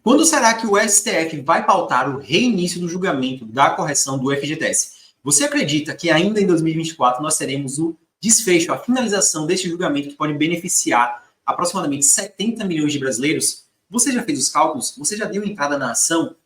Quando será que o STF vai pautar o reinício do julgamento da correção do FGTS? Você acredita que ainda em 2024 nós teremos o desfecho, a finalização deste julgamento que pode beneficiar aproximadamente 70 milhões de brasileiros? Você já fez os cálculos? Você já deu entrada na ação?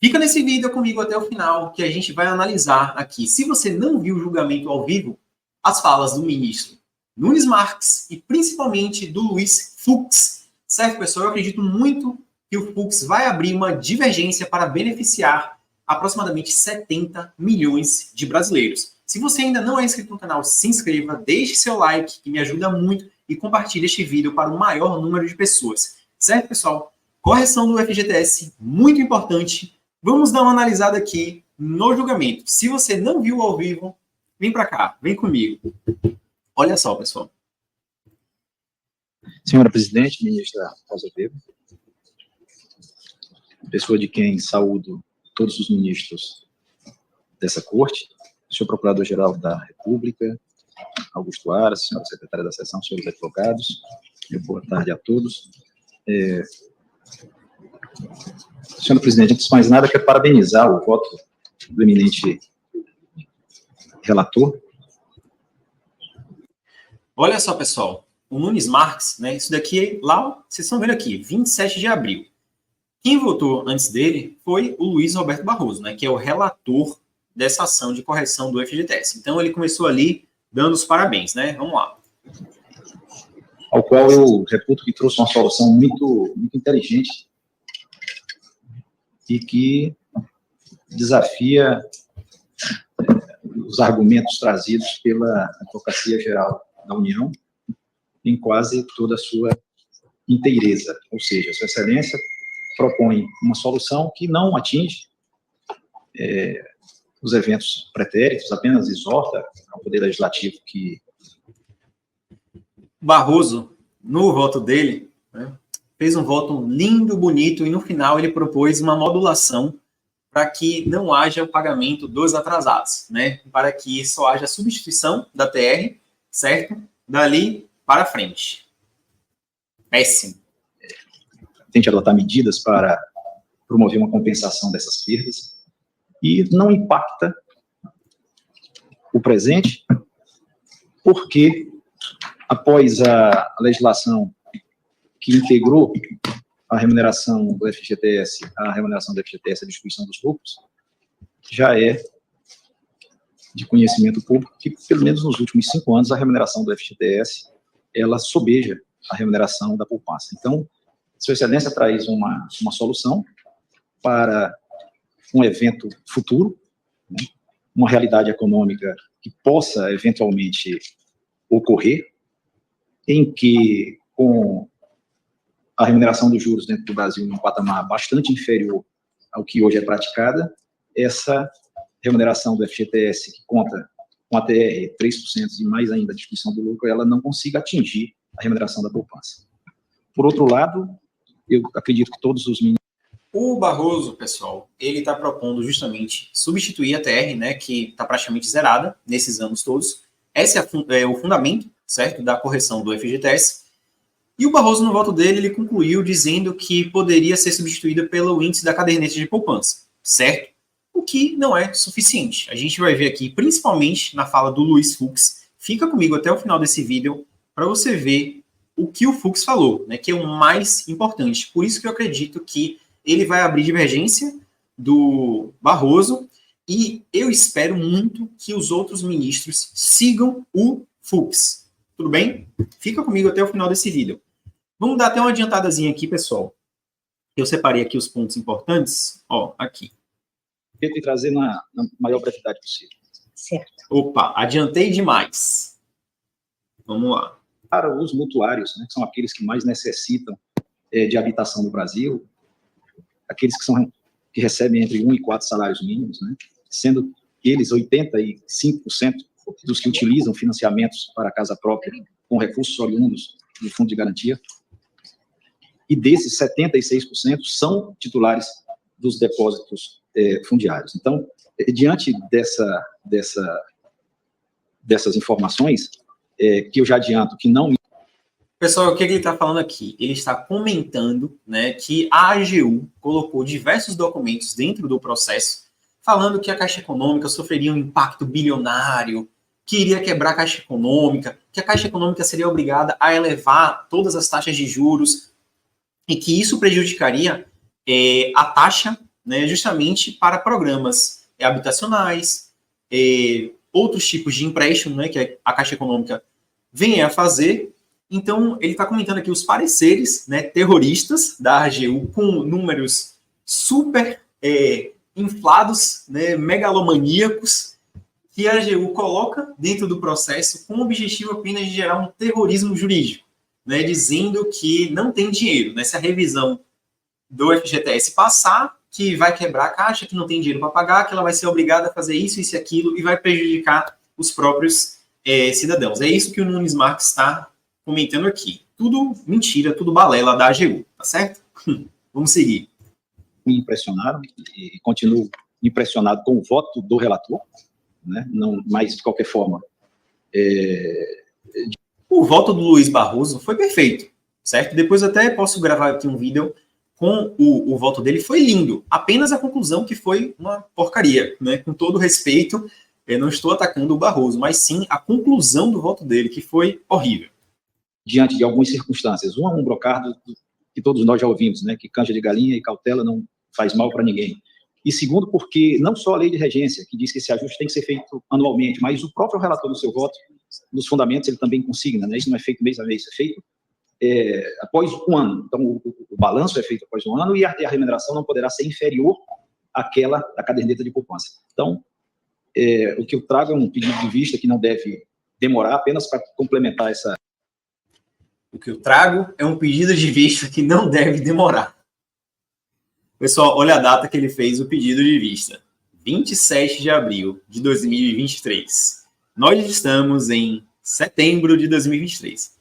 Fica nesse vídeo comigo até o final, que a gente vai analisar aqui. Se você não viu o julgamento ao vivo, as falas do ministro Nunes Marques e principalmente do Luiz Fux. Certo, pessoal? Eu acredito muito que o Fux vai abrir uma divergência para beneficiar aproximadamente 70 milhões de brasileiros. Se você ainda não é inscrito no canal, se inscreva, deixe seu like, que me ajuda muito, e compartilhe este vídeo para o maior número de pessoas. Certo, pessoal? Correção do FGTS, muito importante. Vamos dar uma analisada aqui no julgamento. Se você não viu ao vivo, vem para cá, vem comigo. Olha só, pessoal. Senhora Presidente, ministra Rosa Weber, pessoa de quem saúdo todos os ministros dessa corte, senhor Procurador-Geral da República, Augusto Aras, senhora Secretária da Seção, senhores advogados, boa tarde a todos. Senhora Presidente, antes de mais nada, quero parabenizar o voto do eminente relator. Olha só, pessoal, o Nunes Marques, né, isso daqui, lá, vocês estão vendo aqui, 27 de abril. Quem votou antes dele foi o Luiz Roberto Barroso, né, que é o relator dessa ação de correção do FGTS. Então, ele começou ali dando os parabéns, né? Vamos lá. Ao qual eu reputo que trouxe uma solução muito inteligente e que desafia os argumentos trazidos pela Advocacia Geral da União em quase toda a sua inteireza. Ou seja, Sua Excelência propõe uma solução que não atinge os eventos pretéritos, apenas exorta ao Poder Legislativo que... Barroso, no voto dele, né, fez um voto lindo, bonito, e no final ele propôs uma modulação para que não haja o pagamento dos atrasados, né, para que só haja substituição da TR, certo? Dali para frente. Péssimo. Tente adotar medidas para promover uma compensação dessas perdas e não impacta o presente, porque após a legislação que integrou a remuneração do FGTS, a distribuição dos lucros, já é de conhecimento público que, pelo menos nos últimos 5 anos, a remuneração do FGTS, ela sobeja a remuneração da poupança. Então, Sua Excelência traz uma solução para um evento futuro, né, uma realidade econômica que possa, eventualmente, ocorrer, em que, com a remuneração dos juros dentro do Brasil em um patamar bastante inferior ao que hoje é praticada, essa remuneração do FGTS, que conta com a TR 3% e mais ainda a distribuição do lucro, ela não consiga atingir a remuneração da poupança. Por outro lado, eu acredito que todos os ministros... O Barroso, pessoal, ele está propondo justamente substituir a TR, né, que está praticamente zerada nesses anos todos. Esse é o fundamento, certo, da correção do FGTS. E o Barroso, no voto dele, ele concluiu dizendo que poderia ser substituída pelo índice da caderneta de poupança, certo? O que não é suficiente. A gente vai ver aqui, principalmente na fala do Luiz Fux. Fica comigo até o final desse vídeo para você ver o que o Fux falou, né, que é o mais importante. Por isso que eu acredito que ele vai abrir divergência do Barroso e eu espero muito que os outros ministros sigam o Fux. Tudo bem? Fica comigo até o final desse vídeo. Vamos dar até uma adiantadazinha aqui, pessoal. Eu separei aqui os pontos importantes. Ó, aqui. Tentei trazer na maior brevidade possível. Certo. Opa, adiantei demais. Vamos lá. Para os mutuários, né, que são aqueles que mais necessitam de habitação no Brasil, aqueles que recebem entre 1 e 4 salários mínimos, né, sendo eles 85% dos que utilizam financiamentos para a casa própria com recursos oriundos do Fundo de Garantia, e desses 76% são titulares dos depósitos fundiários. Então, diante dessas informações, que eu já adianto que não Pessoal, o que ele está falando aqui? Ele está comentando, né, que a AGU colocou diversos documentos dentro do processo falando que a Caixa Econômica sofreria um impacto bilionário, que iria quebrar a Caixa Econômica, que a Caixa Econômica seria obrigada a elevar todas as taxas de juros e que isso prejudicaria a taxa, né, justamente para programas habitacionais, outros tipos de empréstimo, né, que a Caixa Econômica vem a fazer. Então, ele está comentando aqui os pareceres, né, terroristas da AGU com números super inflados, né, megalomaníacos, que a AGU coloca dentro do processo com o objetivo apenas de gerar um terrorismo jurídico, né, dizendo que não tem dinheiro, né, se a revisão do FGTS passar, que vai quebrar a Caixa, que não tem dinheiro para pagar, que ela vai ser obrigada a fazer isso, isso e aquilo, e vai prejudicar os próprios cidadãos. É isso que o Nunes Marques está comentando aqui. Tudo mentira, tudo balela da AGU, tá certo? Vamos seguir. Me impressionaram e continuo impressionado com o voto do relator, né? Não, mas, de qualquer forma... O voto do Luiz Barroso foi perfeito, certo? Depois até posso gravar aqui um vídeo com o voto dele, foi lindo. Apenas a conclusão que foi uma porcaria, né? Com todo respeito, eu não estou atacando o Barroso, mas sim a conclusão do voto dele, que foi horrível. Diante de algumas circunstâncias. Um brocardo que todos nós já ouvimos, né, que canja de galinha e cautela não faz mal para ninguém. E segundo, porque não só a lei de regência, que diz que esse ajuste tem que ser feito anualmente, mas o próprio relator do seu voto, nos fundamentos, ele também consigna, né? Isso não é feito mês a mês, é feito após um ano. Então, o balanço é feito após um ano e a remuneração não poderá ser inferior àquela da caderneta de poupança. Então, o que eu trago é um pedido de vista que não deve demorar, apenas para complementar essa... O que eu trago é um pedido de vista que não deve demorar. Pessoal, olha a data que ele fez o pedido de vista. 27 de abril de 2023. Nós estamos em setembro de 2023.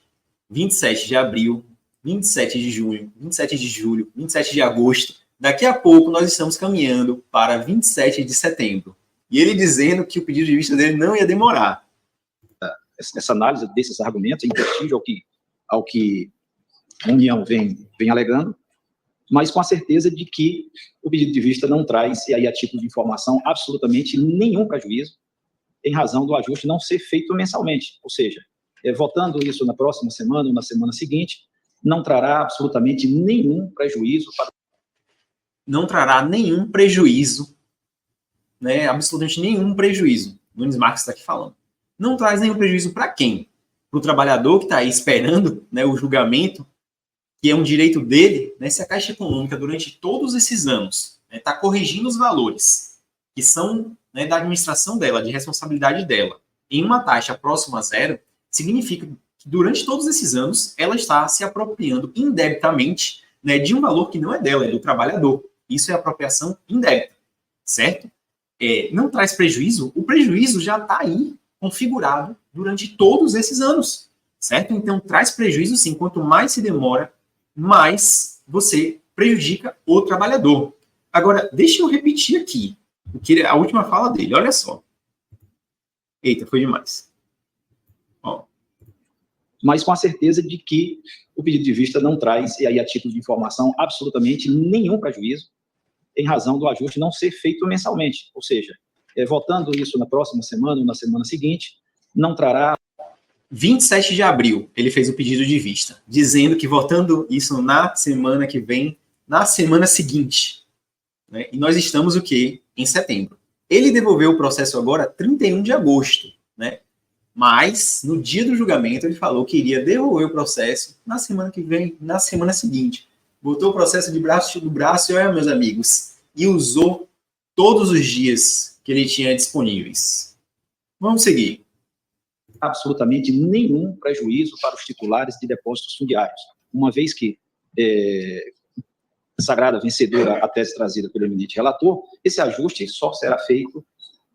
27 de abril, 27 de junho, 27 de julho, 27 de agosto. Daqui a pouco nós estamos caminhando para 27 de setembro. E ele dizendo que o pedido de vista dele não ia demorar. Essa análise desses argumentos é imprescindível ao que a União vem alegando, mas com a certeza de que o pedido de vista não traz, e aí a título de informação, absolutamente nenhum prejuízo, em razão do ajuste não ser feito mensalmente. Ou seja, votando isso na próxima semana ou na semana seguinte, não trará absolutamente nenhum prejuízo para... Não trará nenhum prejuízo, né? Absolutamente nenhum prejuízo. Nunes Marques está aqui falando. Não traz nenhum prejuízo para quem? Para o trabalhador que está aí esperando, né, o julgamento, que é um direito dele, né? Se a Caixa Econômica, durante todos esses anos, está corrigindo os valores que são, né, da administração dela, de responsabilidade dela, em uma taxa próxima a zero, significa que durante todos esses anos ela está se apropriando indebitamente, né, de um valor que não é dela, é do trabalhador. Isso é apropriação indébita, certo? Não traz prejuízo, o prejuízo já está aí configurado durante todos esses anos, certo? Então traz prejuízo sim, quanto mais se demora, mais você prejudica o trabalhador. Agora, deixa eu repetir aqui a última fala dele, olha só. Eita, foi demais. Ó. Mas com a certeza de que o pedido de vista não traz, e aí a título de informação, absolutamente nenhum prejuízo, em razão do ajuste não ser feito mensalmente. Ou seja, votando isso na próxima semana ou na semana seguinte, não trará... 27 de abril, ele fez o pedido de vista, dizendo que votando isso na semana que vem, na semana seguinte, né? E nós estamos o quê? Em setembro. Ele devolveu o processo agora 31 de agosto, né? Mas, no dia do julgamento, ele falou que iria devolver o processo na semana que vem, na semana seguinte. Botou o processo de braço do braço e olha, meus amigos, e usou todos os dias que ele tinha disponíveis. Vamos seguir. Absolutamente nenhum prejuízo para os titulares de depósitos fundiários, uma vez que, sagrada vencedora a tese trazida pelo eminente relator, esse ajuste só será feito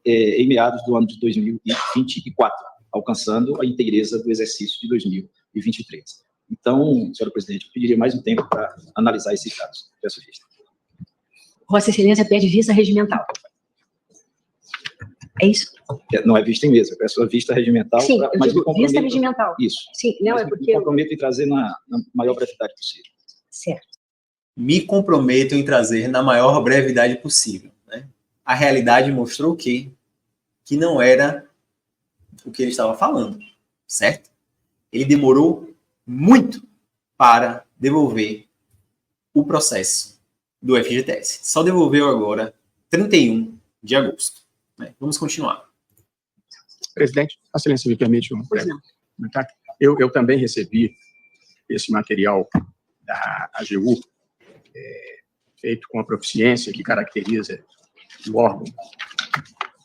em meados do ano de 2024, alcançando a inteireza do exercício de 2023. Então, senhora presidente, eu pediria mais um tempo para analisar esses dados. Peço vista. Vossa Excelência pede vista regimental. É isso? Não é vista em mesa, eu peço a vista regimental. Sim, eu mas digo vista regimental. Isso. Sim, não, mas é porque... me comprometo em trazer na maior brevidade possível. Certo. Me comprometo em trazer na maior brevidade possível. Né? A realidade mostrou que não era o que ele estava falando, certo? Ele demorou muito para devolver o processo do FGTS. Só devolveu agora 31 de agosto. Né? Vamos continuar. Presidente, a excelência me permite um breve comentário. Eu também recebi esse material da AGU, feito com a proficiência que caracteriza o órgão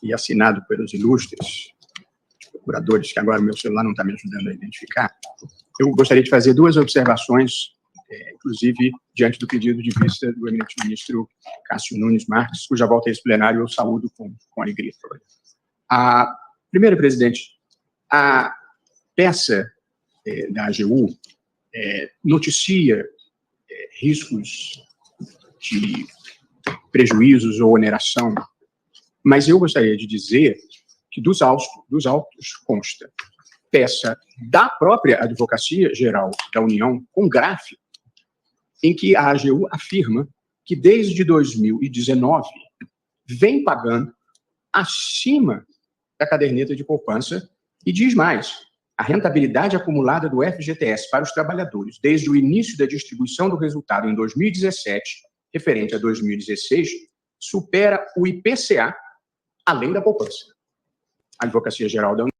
e assinado pelos ilustres procuradores, que agora o meu celular não está me ajudando a identificar. Eu gostaria de fazer duas observações, inclusive diante do pedido de vista do eminente ministro Cássio Nunes Marques, cuja volta a esse plenário eu saúdo com alegria. Primeiro, presidente, a peça da AGU noticia riscos de prejuízos ou oneração, mas eu gostaria de dizer que dos autos consta peça da própria Advocacia Geral da União, com gráfico, em que a AGU afirma que desde 2019 vem pagando acima da caderneta de poupança e diz mais: a rentabilidade acumulada do FGTS para os trabalhadores desde o início da distribuição do resultado em 2017, referente a 2016, supera o IPCA, além da poupança. A Advocacia Geral da União.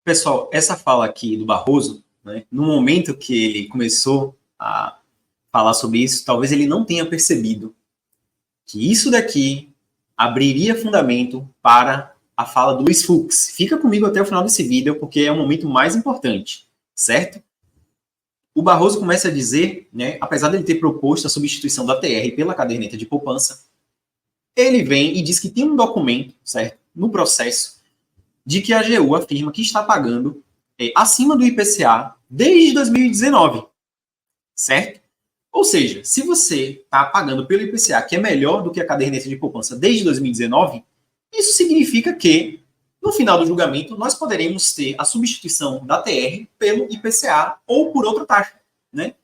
Pessoal, essa fala aqui do Barroso, né, no momento que ele começou a falar sobre isso, talvez ele não tenha percebido que isso daqui abriria fundamento para a fala do Luiz Fux. Fica comigo até o final desse vídeo, porque é o momento mais importante, certo? O Barroso começa a dizer, né, apesar dele ter proposto a substituição da TR pela caderneta de poupança, ele vem e diz que tem um documento, certo, no processo, de que a AGU afirma que está pagando acima do IPCA desde 2019, certo? Ou seja, se você está pagando pelo IPCA, que é melhor do que a caderneta de poupança desde 2019, isso significa que, no final do julgamento, nós poderemos ter a substituição da TR pelo IPCA ou por outra taxa, né?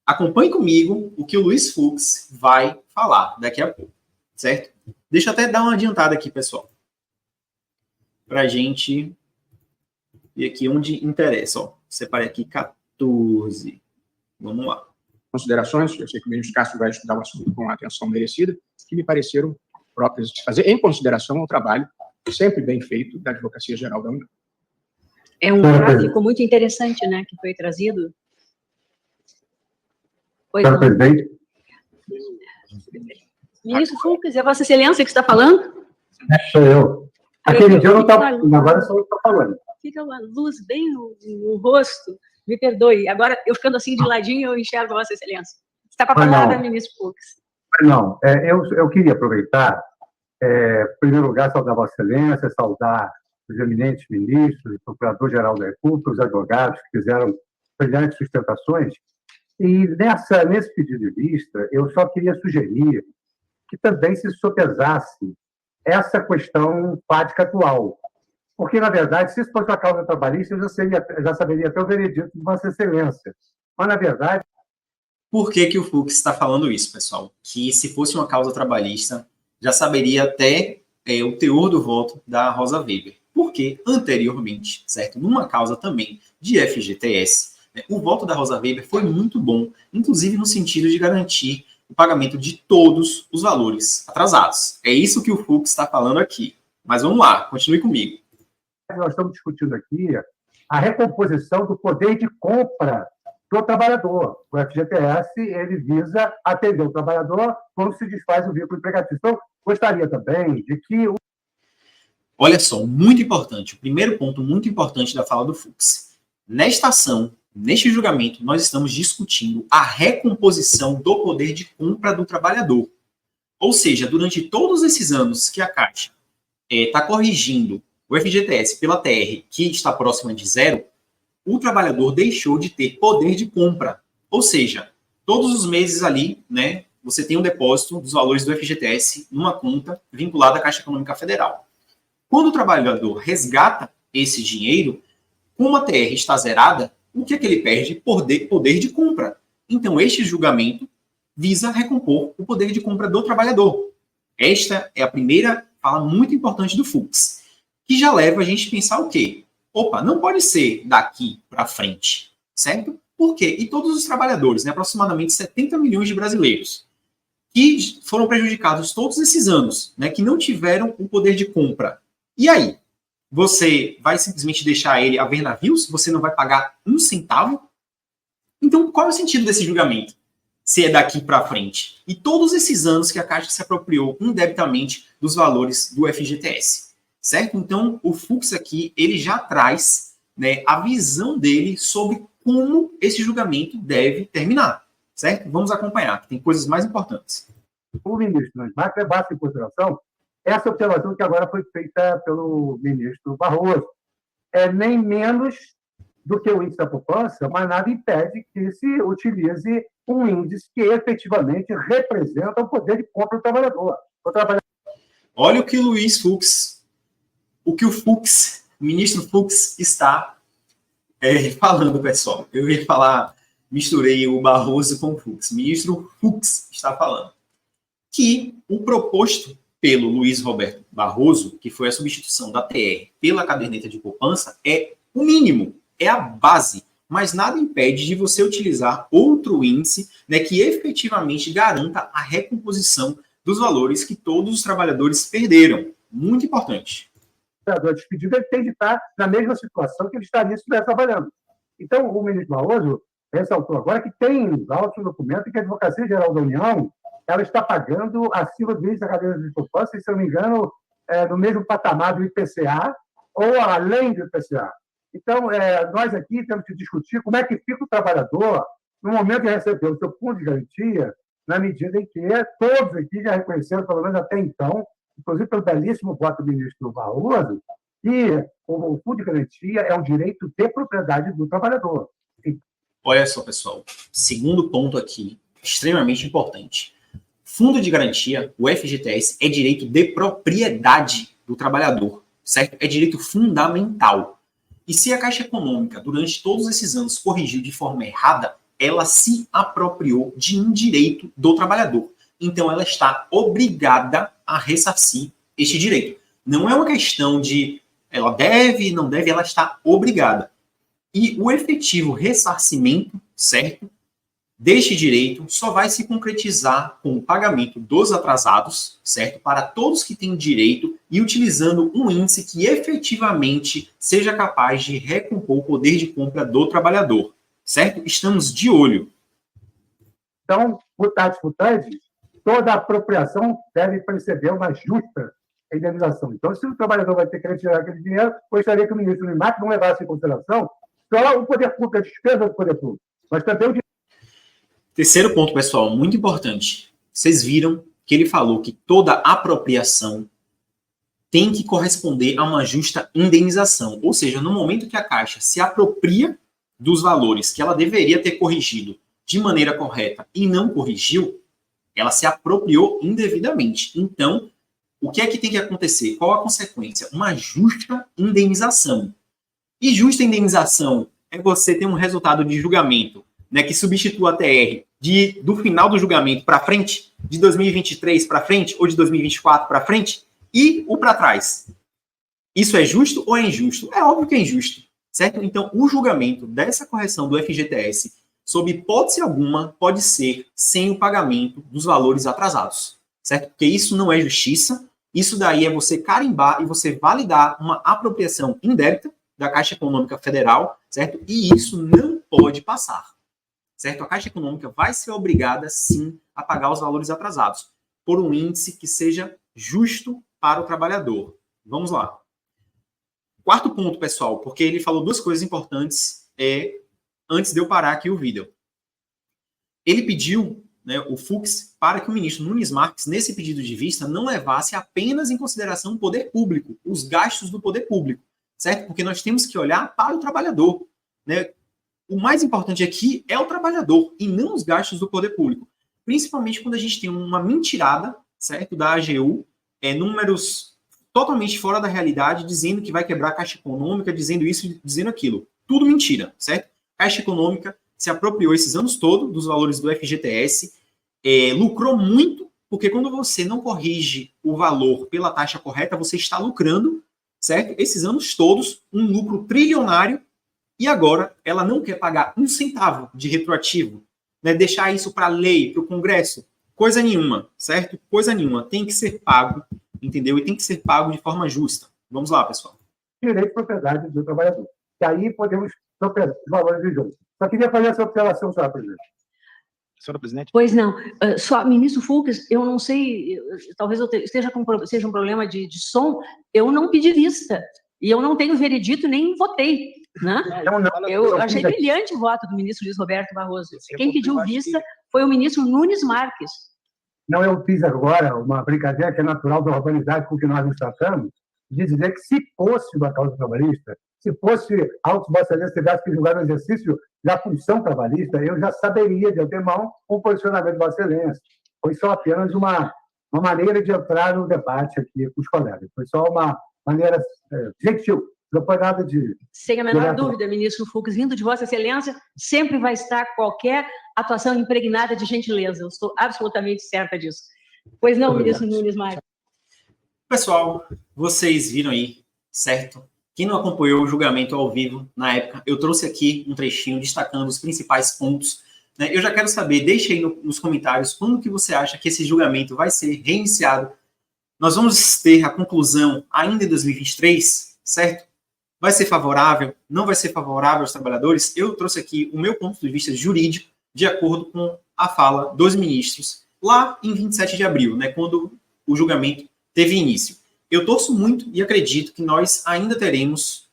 Acompanhe comigo o que o Luiz Fux vai falar daqui a pouco, certo? Deixa eu até dar uma adiantada aqui, pessoal, para a gente ver aqui onde interessa. Ó, separei aqui 14. Vamos lá. Considerações, eu sei que o ministro Cássio vai estudar o assunto com a atenção merecida, que me pareceram próprias de fazer, em consideração ao trabalho sempre bem feito da Advocacia Geral da União. É um gráfico muito interessante, né, que foi trazido. Oi, presidente. Ministro Fux, é Vossa Excelência que está falando? Sou eu. Aquele dia eu não estava, agora sou eu que estou falando. Fica uma luz bem no rosto, me perdoe. Agora, eu ficando assim de ladinho, eu enxergo Vossa Excelência. Está para a palavra, ministro Fux. Não, eu queria aproveitar, em primeiro lugar, saudar Vossa Excelência, saudar os eminentes ministros, o Procurador-Geral da República, os advogados que fizeram brilhantes sustentações. E nesse pedido de vista, eu só queria sugerir que também se sopesasse essa questão fática atual. Porque, na verdade, se isso fosse uma causa trabalhista, eu já saberia até o veredito de Vossa Excelência. Mas, na verdade... Por que o Fux está falando isso, pessoal? Que se fosse uma causa trabalhista, já saberia até o teor do voto da Rosa Weber. Porque, anteriormente, certo, numa causa também de FGTS, né, o voto da Rosa Weber foi muito bom, inclusive no sentido de garantir o pagamento de todos os valores atrasados. É isso que o Fux está falando aqui. Mas vamos lá, continue comigo. Nós estamos discutindo aqui a recomposição do poder de compra do trabalhador. O FGTS, ele visa atender o trabalhador quando se desfaz o vínculo empregatício. Então, gostaria também de que... Olha só, muito importante, o primeiro ponto muito importante da fala do Fux. Nesta ação, neste julgamento, nós estamos discutindo a recomposição do poder de compra do trabalhador. Ou seja, durante todos esses anos que a Caixa está corrigindo o FGTS pela TR, que está próxima de zero, o trabalhador deixou de ter poder de compra. Ou seja, todos os meses ali, né, você tem um depósito dos valores do FGTS numa conta vinculada à Caixa Econômica Federal. quando o trabalhador resgata esse dinheiro, como a TR está zerada, o que é que ele perde? Poder de compra. Então, este julgamento visa recompor o poder de compra do trabalhador. Esta é a primeira fala muito importante do Fux, que já leva a gente a pensar o quê? Opa, não pode ser daqui para frente, certo? Por quê? E todos os trabalhadores, né, aproximadamente 70 milhões de brasileiros, que foram prejudicados todos esses anos, né, que não tiveram o poder de compra. E aí? Você vai simplesmente deixar ele a ver navios? Você não vai pagar um centavo? Então, qual é o sentido desse julgamento? Se é daqui para frente. E todos esses anos que a Caixa se apropriou indebitamente dos valores do FGTS, certo? Então, o Fux aqui, ele já traz, né, a visão dele sobre como esse julgamento deve terminar, certo? Vamos acompanhar, que tem coisas mais importantes. O ministro Nunes levasse em consideração essa observação que agora foi feita pelo ministro Barroso. É nem menos do que o índice da poupança, mas nada impede que se utilize um índice que efetivamente representa o poder de compra do trabalhador. Olha o que o ministro Fux está falando, pessoal. Eu ia falar, misturei o Barroso com o Fux. O ministro Fux está falando que o proposto pelo Luiz Roberto Barroso, que foi a substituição da TR pela caderneta de poupança, é o mínimo, é a base, mas nada impede de você utilizar outro índice, né, que efetivamente garanta a recomposição dos valores que todos os trabalhadores perderam. Muito importante. O trabalhador despedido ele tem de estar na mesma situação que ele estaria se estivesse trabalhando. Então, o ministro Barroso ressaltou agora que tem alto documento que a Advocacia Geral da União ela está pagando acima do índice da caderneta de poupança, e, se eu não me engano, no mesmo patamar do IPCA ou além do IPCA. Então, nós aqui temos que discutir como é que fica o trabalhador no momento de receber o seu fundo de garantia, na medida em que todos aqui já reconheceram, pelo menos até então, inclusive pelo belíssimo voto do ministro Barroso, que o fundo de garantia é um direito de propriedade do trabalhador. Olha só, pessoal, segundo ponto aqui, extremamente importante. Fundo de garantia, o FGTS, é direito de propriedade do trabalhador, certo? É direito fundamental. E se a Caixa Econômica, durante todos esses anos, corrigiu de forma errada, ela se apropriou de um direito do trabalhador. Então, ela está obrigada a ressarcir este direito. Não é uma questão de ela deve, não deve, ela está obrigada. E o efetivo ressarcimento, certo, deste direito só vai se concretizar com o pagamento dos atrasados, certo, para todos que têm direito e utilizando um índice que efetivamente seja capaz de recompor o poder de compra do trabalhador, certo? Estamos de olho. Então, mutatis mutandis, toda apropriação deve preceder uma justa indenização. Então, se o trabalhador vai ter que retirar aquele dinheiro, gostaria que o ministro Nunes não levasse em consideração só o poder público, a despesa do poder público, mas também o dinheiro. Terceiro ponto, pessoal, muito importante. Vocês viram que ele falou que toda apropriação tem que corresponder a uma justa indenização. Ou seja, no momento que a Caixa se apropria dos valores que ela deveria ter corrigido de maneira correta e não corrigiu, ela se apropriou indevidamente. Então, o que é que tem que acontecer? Qual a consequência? Uma justa indenização. E justa indenização é você ter um resultado de julgamento, né, que substitua a TR do final do julgamento para frente, de 2023 para frente, ou de 2024 para frente, e o para trás. Isso é justo ou é injusto? É óbvio que é injusto, certo? Então, o julgamento dessa correção do FGTS, sob hipótese alguma, pode ser sem o pagamento dos valores atrasados, certo? Porque isso não é justiça, isso daí é você carimbar e você validar uma apropriação indébita da Caixa Econômica Federal, certo? E isso não pode passar. Certo? A Caixa Econômica vai ser obrigada, sim, a pagar os valores atrasados, por um índice que seja justo para o trabalhador. Vamos lá. Quarto ponto, pessoal, porque ele falou duas coisas importantes antes de eu parar aqui o vídeo. Ele pediu, né, o Fux, para que o ministro Nunes Marques, nesse pedido de vista, não levasse apenas em consideração o poder público, os gastos do poder público, certo? Porque nós temos que olhar para o trabalhador, né? O mais importante aqui é o trabalhador e não os gastos do poder público. Principalmente quando a gente tem uma mentirada, certo, da AGU, números totalmente fora da realidade, dizendo que vai quebrar a Caixa Econômica, dizendo isso, dizendo aquilo. Tudo mentira, certo? A Caixa Econômica se apropriou esses anos todos dos valores do FGTS, lucrou muito, porque quando você não corrige o valor pela taxa correta, você está lucrando, certo? Esses anos todos, um lucro trilionário, e agora ela não quer pagar um centavo de retroativo, né? Deixar isso para a lei, para o Congresso, coisa nenhuma, certo? Coisa nenhuma. Tem que ser pago, entendeu? E tem que ser pago de forma justa. Vamos lá, pessoal. Direito de propriedade do trabalhador. E aí podemos trocar os valores de jogo. Só queria fazer essa observação, senhora presidente. Senhora presidente? Pois não. Só, ministro Fux, eu não sei, talvez seja um problema de som, eu não pedi vista. E eu não tenho veredito, nem votei. Né? Eu achei brilhante o voto do ministro Luiz Roberto Barroso. Quem pediu vista foi o ministro Nunes Marques. Não, eu fiz agora uma brincadeira que é natural da urbanidade com que nós nos tratamos, de dizer que se fosse uma causa trabalhista, se fosse Autos Vossa Excelência tivesse que julgar no exercício da função trabalhista, eu já saberia de antemão o posicionamento de Vossa Excelência. Foi só apenas uma maneira de entrar no debate aqui com os colegas. Foi só uma maneira gentil. Não foi nada de... Sem a menor dúvida, ministro Fux, vindo de Vossa Excelência, sempre vai estar qualquer atuação impregnada de gentileza. Eu estou absolutamente certa disso. Pois não, ministro Nunes Marques. Pessoal, vocês viram aí, certo? Quem não acompanhou o julgamento ao vivo na época, eu trouxe aqui um trechinho destacando os principais pontos, né? Eu já quero saber, deixe aí nos comentários quando que você acha que esse julgamento vai ser reiniciado. Nós vamos ter a conclusão ainda em 2023, certo? Vai ser favorável? Não vai ser favorável aos trabalhadores? Eu trouxe aqui o meu ponto de vista jurídico de acordo com a fala dos ministros lá em 27 de abril, né, quando o julgamento teve início. Eu torço muito e acredito que nós ainda teremos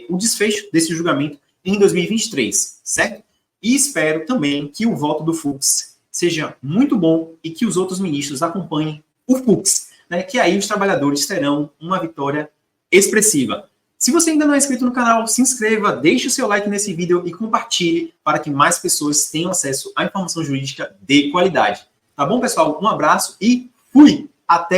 o desfecho desse julgamento em 2023, certo? E espero também que o voto do Fux seja muito bom e que os outros ministros acompanhem o Fux, né, que aí os trabalhadores terão uma vitória expressiva. Se você ainda não é inscrito no canal, se inscreva, deixe o seu like nesse vídeo e compartilhe para que mais pessoas tenham acesso à informação jurídica de qualidade. Tá bom, pessoal? Um abraço e fui! Até